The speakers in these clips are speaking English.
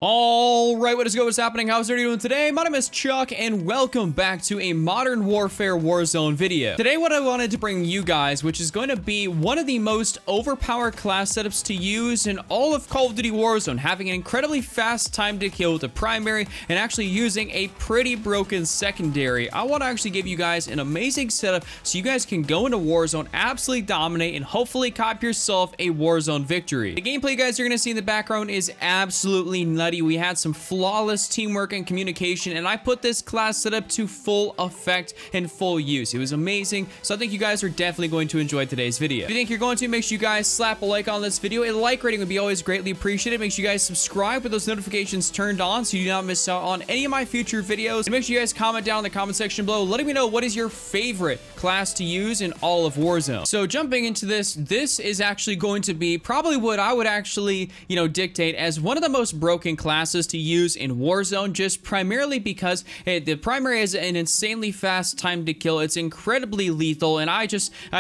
Alright, what is good? What's happening? How's everybody doing today? My name is Chuck, and welcome back to a Modern Warfare Warzone video. Today, what I wanted to bring you guys, which is going to be one of the most overpowered class setups to use in all of Call of Duty Warzone, having an incredibly fast time to kill with the primary, and actually using a pretty broken secondary. I want to actually give you guys an amazing setup so you guys can go into Warzone, absolutely dominate, and hopefully cop yourself a Warzone victory. The gameplay you guys are going to see in the background is absolutely nuts. We had some flawless teamwork and communication, and I put this class setup to full effect and full use. It was amazing, so I think you guys are definitely going to enjoy today's video. If you think you're going to, make sure you guys slap a like on this video. A like rating would be always greatly appreciated. Make sure you guys subscribe with those notifications turned on so you do not miss out on any of my future videos. And make sure you guys comment down in the comment section below, letting me know what is your favorite class to use in all of Warzone. So jumping into this is actually going to be probably what I would actually, dictate as one of the most broken classes to use in Warzone, just primarily because the primary has an insanely fast time to kill. It's incredibly lethal, and I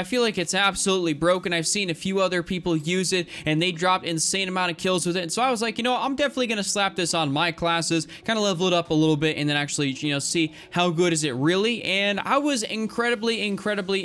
feel like it's absolutely broken. I've seen a few other people use it, and they dropped insane amount of kills with it, and so I was like, I'm definitely gonna slap this on my classes, kind of level it up a little bit, and then actually, see how good is it really. And I was incredibly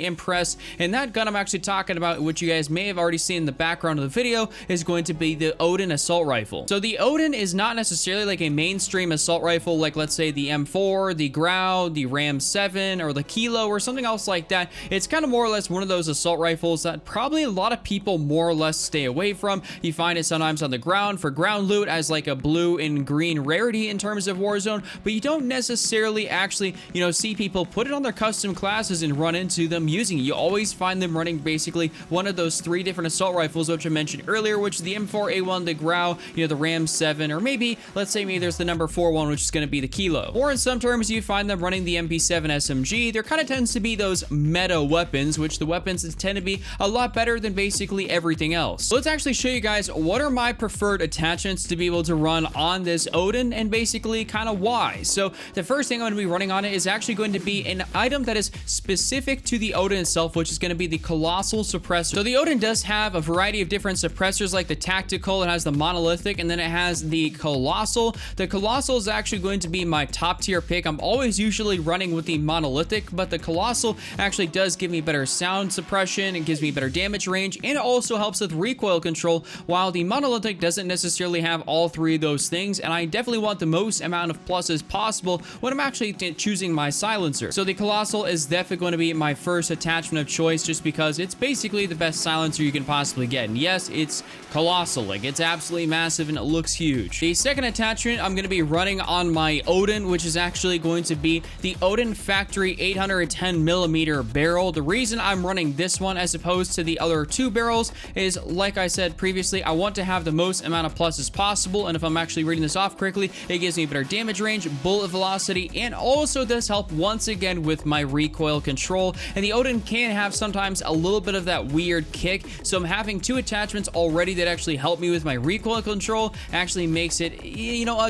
impressed. And that gun I'm actually talking about, which you guys may have already seen in the background of the video, is going to be the Oden assault rifle. So the Oden is not necessarily like a mainstream assault rifle, like let's say the M4, the Grau, the Ram 7, or the Kilo, or something else like that. It's kind of more or less one of those assault rifles that probably a lot of people more or less stay away from. You find it sometimes on the ground for ground loot as like a blue and green rarity in terms of Warzone, but you don't necessarily actually, see people put it on their custom classes and run into them using it. You always find them running basically one of those three different assault rifles, which I mentioned earlier, which is the M4A1, the Grau, the Ram 7, or maybe, let's say maybe there's the number 4 one, which is going to be the Kilo. Or in some terms, you find them running the MP7 SMG. There kind of tends to be those meta weapons, which the weapons tend to be a lot better than basically everything else. So let's actually show you guys what are my preferred attachments to be able to run on this Oden, and basically kind of why. So the first thing I'm going to be running on it is actually going to be an item that is specific to the Oden itself, which is going to be the Colossal Suppressor. So the Oden does have a variety of different suppressors, like the Tactical, it has the Monolithic, and then it has the Colossal. The Colossal is actually going to be my top tier pick. I'm always usually running with the Monolithic, but the Colossal actually does give me better sound suppression, it gives me better damage range, and it also helps with recoil control, while the Monolithic doesn't necessarily have all three of those things, and I definitely want the most amount of pluses possible when I'm actually choosing my silencer. So the Colossal is definitely going to be my first attachment of choice, just because it's basically the best silencer you can possibly get. And yes, it's colossal, like it's absolutely massive and it looks huge. The second attachment I'm going to be running on my Oden, which is actually going to be the Oden Factory 810mm barrel. The reason I'm running this one as opposed to the other two barrels is, like I said previously, I want to have the most amount of pluses possible, and if I'm actually reading this off correctly, it gives me better damage range, bullet velocity, and also does help once again with my recoil control. And the Oden can have sometimes a little bit of that weird kick, so I'm having two attachments already that actually help me with my recoil control, actually makes it,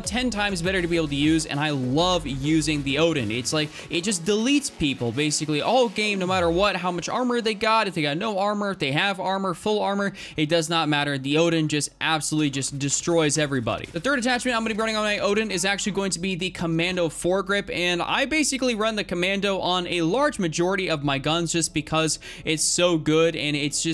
10 times better to be able to use. And I love using the Oden. It's like, it just deletes people basically all game, no matter what, how much armor they got, if they got no armor, if they have armor, full armor, it does not matter. The Oden just absolutely just destroys everybody. The third attachment I'm going to be running on my Oden is actually going to be the Commando foregrip, and I basically run the Commando on a large majority of my guns just because it's so good, and it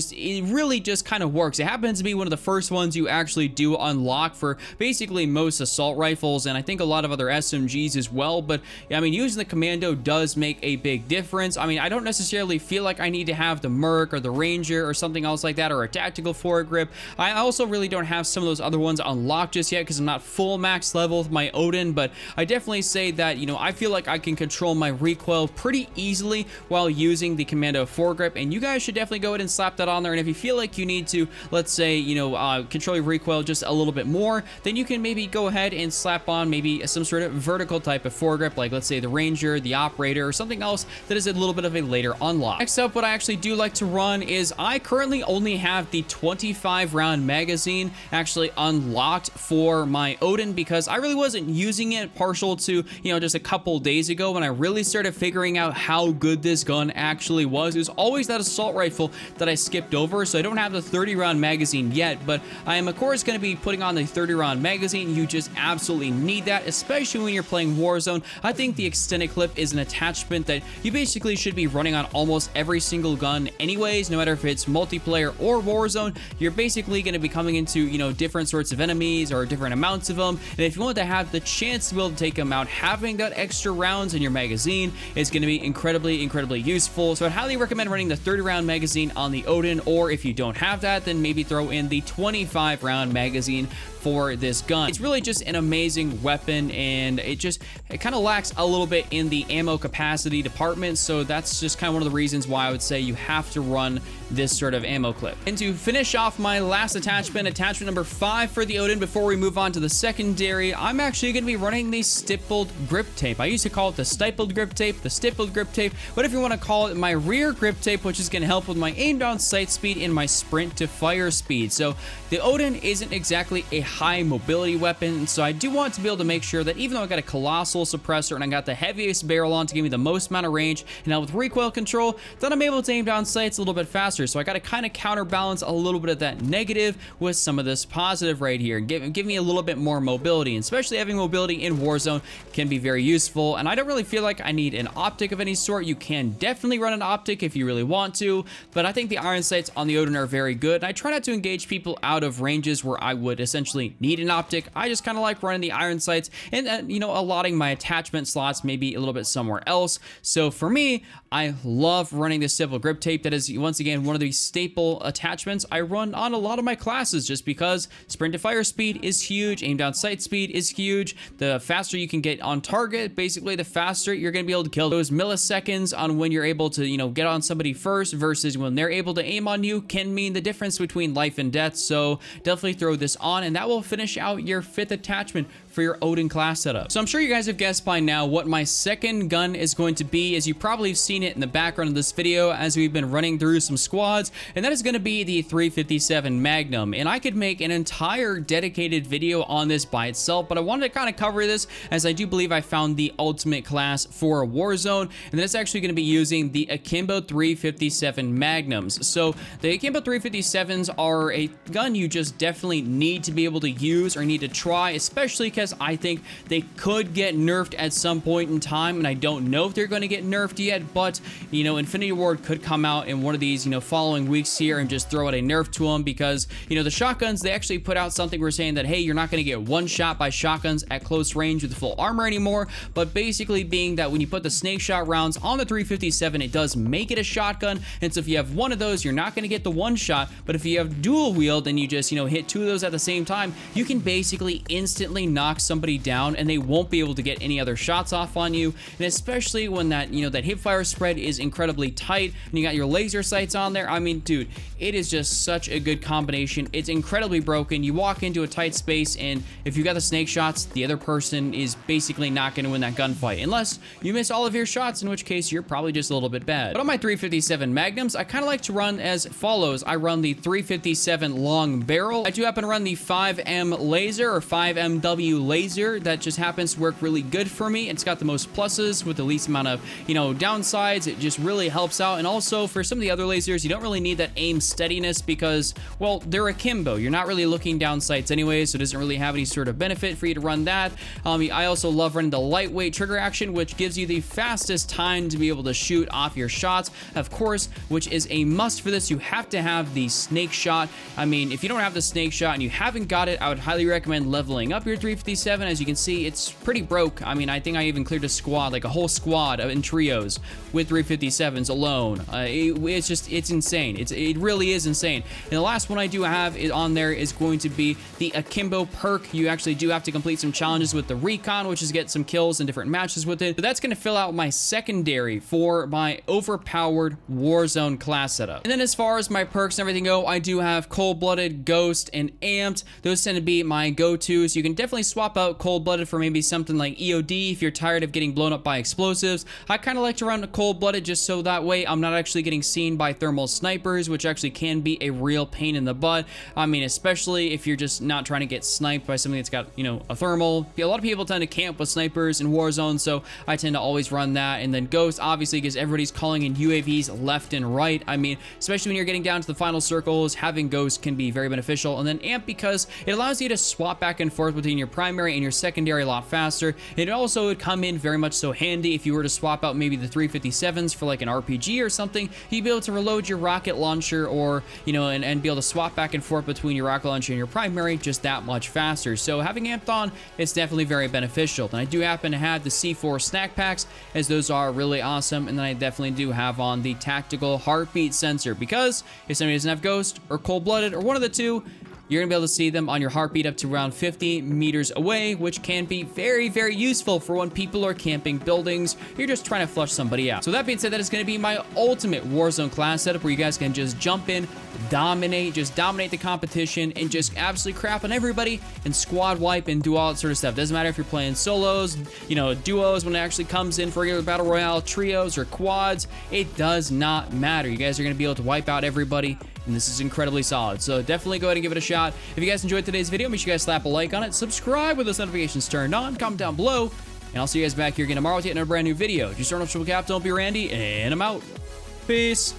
really just kind of works. It happens to be one of the first ones you actually do unlock for basically most assault rifles, and I think a lot of other SMGs as well. But I mean, using the Commando does make a big difference. I mean, I don't necessarily feel like I need to have the Merc or the Ranger or something else like that, or a tactical foregrip. I also really don't have some of those other ones unlocked just yet because I'm not full max level with my Oden, but I definitely say that, I feel like I can control my recoil pretty easily while using the Commando foregrip, and you guys should definitely go ahead and slap that on there. And if you feel like you need to, let's say, control your recoil just a little bit more, then you can maybe go ahead and slap on maybe some sort of vertical type of foregrip, like let's say the Ranger, the Operator, or something else that is a little bit of a later unlock. Next up, what I actually do like to run is I currently only have the 25 round magazine actually unlocked for my Oden because I really wasn't using it, partial to, just a couple days ago when I really started figuring out how good this gun actually was. It was always that assault rifle that I skipped over, so I don't have the 30 round magazine yet, but I am of course going to be putting on the 30 round magazine. You just absolutely absolutely need that, especially when you're playing Warzone. I think the extended clip is an attachment that you basically should be running on almost every single gun anyways, no matter if it's multiplayer or Warzone. You're basically going to be coming into, you know, different sorts of enemies or different amounts of them, and if you want to have the chance to be able to take them out, having that extra rounds in your magazine is going to be incredibly useful. So I'd highly recommend running the 30 round magazine on the Oden, or if you don't have that, then maybe throw in the 25 round magazine for this gun. It's really just an amazing weapon, and it kind of lacks a little bit in the ammo capacity department, so that's just kind of one of the reasons why I would say you have to run this sort of ammo clip. And to finish off my last attachment number 5 for the Oden before we move on to the secondary, I'm actually going to be running the stippled grip tape. I used to call it the stippled grip tape, the stippled grip tape, whatever you want to call it, my rear grip tape, which is going to help with my aim down sight speed and my sprint to fire speed. So the Oden isn't exactly a high mobility weapon, so I do want to be able to make sure that even though I got a colossal suppressor and I got the heaviest barrel on to give me the most amount of range, and now with recoil control, that I'm able to aim down sights a little bit faster. So I got to kind of counterbalance a little bit of that negative with some of this positive right here, give me a little bit more mobility, and especially having mobility in Warzone can be very useful. And I don't really feel like I need an optic of any sort. You can definitely run an optic if you really want to, but I think the iron sights on the Oden are very good, and I try not to engage people out of ranges where I would essentially need an optic. I just kind of like running the iron sights and you know, allotting my attachment slots maybe a little bit somewhere else. So for me, I love running this stippled grip tape. That is once again one of the staple attachments I run on a lot of my classes, just because sprint to fire speed is huge, aim down sight speed is huge. The faster you can get on target, basically the faster you're going to be able to kill. Those milliseconds on when you're able to, you know, get on somebody first versus when they're able to aim on you can mean the difference between life and death. So definitely throw this on, and that will finish out your 5th attachment for your Oden class setup. So I'm sure you guys have guessed by now what my second gun is going to be, as you probably have seen it in the background of this video as we've been running through some squads, and that is going to be the 357 Magnum. And I could make an entire dedicated video on this by itself, but I wanted to kind of cover this as I do believe I found the ultimate class for Warzone, and that's actually going to be using the Akimbo 357 Magnums. So the Akimbo 357s are a gun you just definitely need to be able to use or need to try, especially because I think they could get nerfed at some point in time, and I don't know if they're going to get nerfed yet, but you know, Infinity Ward could come out in one of these, you know, following weeks here and just throw out a nerf to them, because you know, the shotguns, they actually put out something where saying that, hey, you're not going to get one shot by shotguns at close range with full armor anymore, but basically being that when you put the snake shot rounds on the 357, it does make it a shotgun, and so if you have one of those, you're not going to get the one shot, but if you have dual wield and you just, you know, hit 2 of those at the same time, you can basically instantly knock somebody down and they won't be able to get any other shots off on you. And especially when that, you know, that hip fire spread is incredibly tight and you got your laser sights on there, I mean, dude, it is just such a good combination. It's incredibly broken. You walk into a tight space, and if you got the snake shots, the other person is basically not going to win that gunfight unless you miss all of your shots, in which case you're probably just a little bit bad. But on my 357 Magnums, I kind of like to run as follows. I run the 357 long barrel. I do happen to run the 5M laser or 5MW laser. That just happens to work really good for me. It's got the most pluses with the least amount of, you know, downsides. It just really helps out. And also for some of the other lasers, you don't really need that aim steadiness because, well, they're akimbo. You're not really looking down sights anyway, so it doesn't really have any sort of benefit for you to run that. I also love running the lightweight trigger action, which gives you the fastest time to be able to shoot off your shots. Of course, which is a must for this, you have to have the snake shot. I mean, if you don't have the snake shot and you haven't got it, I would highly recommend leveling up your 357. As you can see, it's pretty broke. I mean, I think I even cleared a squad, like a whole squad in trios with 357s alone. It's insane. It really is insane. And the last one I do have on there is going to be the Akimbo perk. You actually do have to complete some challenges with the recon, which is get some kills in different matches with it. But that's going to fill out my secondary for my overpowered Warzone class setup. And then as far as my perks and everything go, I do have cold-blooded, ghost, and amped. Those tend to be my go-tos. You can definitely swap out cold-blooded for maybe something like EOD if you're tired of getting blown up by explosives. I kind of like to run cold-blooded just so that way I'm not actually getting seen by thermal snipers, which actually can be a real pain in the butt. I mean, especially if you're just not trying to get sniped by something that's got, you know, a thermal. A lot of people tend to camp with snipers in Warzone, so I tend to always run that. And then ghost, obviously, because everybody's calling in UAVs left and right. I mean, especially when you're getting down to the final circles, having ghost can be very beneficial. And then amp, because it allows you to swap back and forth between your primary primary and your secondary a lot faster. It also would come in very much so handy if you were to swap out maybe the 357s for like an RPG or something. You'd be able to reload your rocket launcher, or, you know, and be able to swap back and forth between your rocket launcher and your primary just that much faster. So having amped on, it's definitely very beneficial. And I do happen to have the C4 snack packs, as those are really awesome. And then I definitely do have on the tactical heartbeat sensor, because if somebody doesn't have Ghost or Cold-Blooded or one of the two, you're gonna be able to see them on your heartbeat up to around 50 meters away, which can be very, very useful for when people are camping buildings. You're just trying to flush somebody out. So that being said, that is gonna be my ultimate Warzone class setup, where you guys can just jump in, dominate the competition, and just absolutely crap on everybody and squad wipe and do all that sort of stuff. Doesn't matter if you're playing solos, you know, duos when it actually comes in for regular battle royale, trios, or quads. It does not matter. You guys are gonna be able to wipe out everybody, and this is incredibly solid. So definitely go ahead and give it a shot. If you guys enjoyed today's video, make sure you guys slap a like on it, subscribe with those notifications turned on, comment down below, and I'll see you guys back here again tomorrow with yet another brand new video. Just start off Triple Cap, don't be Randy, and I'm out. Peace.